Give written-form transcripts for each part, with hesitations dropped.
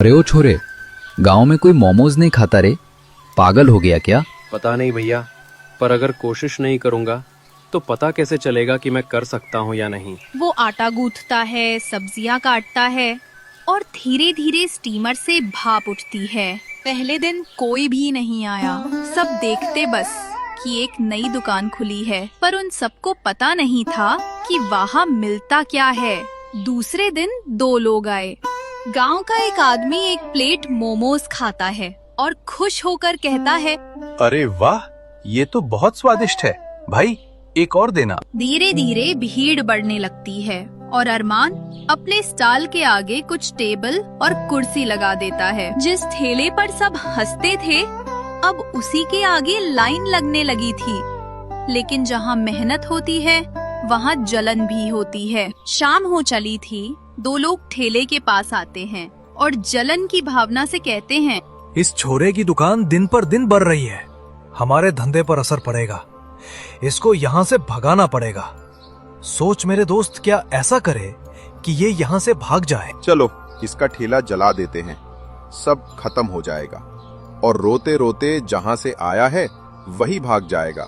अरे ओ छोरे, गांव में कोई मोमोज नहीं खाता रे? पागल हो गया क्या? पता नहीं भैया, पर अगर कोशिश नहीं करूंगा तो पता कैसे चलेगा कि मैं कर सकता हूँ या नहीं। वो आटा गूंथता है, सब्जियां काटता है और धीरे धीरे स्टीमर से भाप उठती है। पहले दिन कोई भी नहीं आया, सब देखते बस कि एक नई दुकान खुली है, पर उन सबको पता नहीं था कि वहाँ मिलता क्या है। दूसरे दिन 2 लोग आए। गांव का एक आदमी एक प्लेट मोमोज खाता है और खुश होकर कहता है, अरे वाह, ये तो बहुत स्वादिष्ट है भाई, एक और देना। धीरे धीरे भीड़ बढ़ने लगती है और अरमान अपने स्टॉल के आगे कुछ टेबल और कुर्सी लगा देता है। जिस ठेले पर सब हंसते थे, अब उसी के आगे लाइन लगने लगी थी। लेकिन जहाँ मेहनत होती है, वहाँ जलन भी होती है। शाम हो चली थी। 2 लोग ठेले के पास आते हैं और जलन की भावना से कहते हैं, इस छोरे की दुकान दिन पर दिन बढ़ रही है, हमारे धंधे पर असर पड़ेगा, इसको यहाँ से भगाना पड़ेगा। सोच मेरे दोस्त, क्या ऐसा करे कि ये यहाँ से भाग जाए? चलो इसका ठेला जला देते हैं, सब खत्म हो जाएगा और रोते रोते जहाँ से आया है वही भाग जाएगा।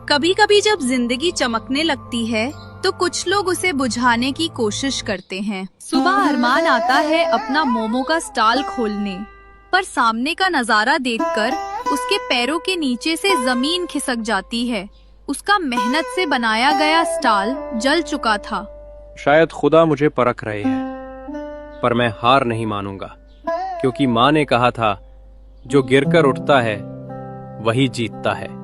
कभी कभी जब जिंदगी चमकने लगती है तो कुछ लोग उसे बुझाने की कोशिश करते हैं। सुबह अरमान आता है अपना मोमो का स्टॉल खोलने, पर सामने का नजारा देखकर उसके पैरों के नीचे से जमीन खिसक जाती है। उसका मेहनत से बनाया गया स्टॉल जल चुका था। शायद खुदा मुझे परख रहे हैं, पर मैं हार नहीं मानूंगा, क्योंकि माँ ने कहा था, जो गिरकर उठता है वही जीतता है।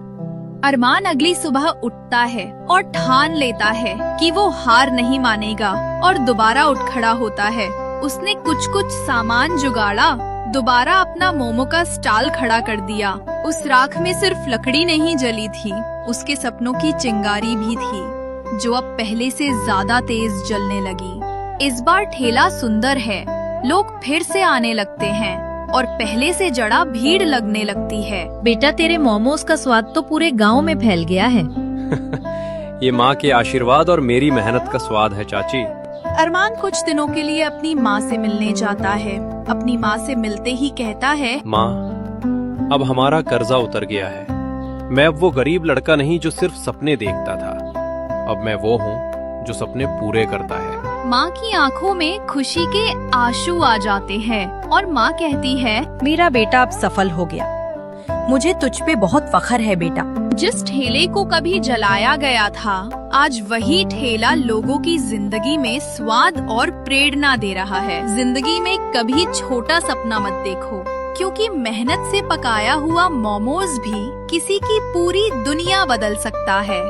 अरमान अगली सुबह उठता है और ठान लेता है कि वो हार नहीं मानेगा और दोबारा उठ खड़ा होता है। उसने कुछ सामान जुगाड़ा, दोबारा अपना मोमो का स्टॉल खड़ा कर दिया। उस राख में सिर्फ लकड़ी नहीं जली थी, उसके सपनों की चिंगारी भी थी, जो अब पहले से ज्यादा तेज जलने लगी। इस बार ठेला सुंदर है, लोग फिर से आने लगते हैं और पहले से जड़ा भीड़ लगने लगती है। बेटा, तेरे मोमोज का स्वाद तो पूरे गांव में फैल गया है। ये माँ के आशीर्वाद और मेरी मेहनत का स्वाद है चाची। अरमान कुछ दिनों के लिए अपनी माँ से मिलने जाता है। अपनी माँ से मिलते ही कहता है, माँ, अब हमारा कर्जा उतर गया है। मैं अब वो गरीब लड़का नहीं जो सिर्फ सपने देखता था, अब मैं वो हूँ जो सपने पूरे करता है। माँ की आंखों में खुशी के आंसू आ जाते हैं और माँ कहती है, मेरा बेटा अब सफल हो गया, मुझे तुझ पे बहुत फख्र है बेटा। जिस ठेले को कभी जलाया गया था, आज वही ठेला लोगों की जिंदगी में स्वाद और प्रेरणा दे रहा है। जिंदगी में कभी छोटा सपना मत देखो, क्योंकि मेहनत से पकाया हुआ मोमोज भी किसी की पूरी दुनिया बदल सकता है।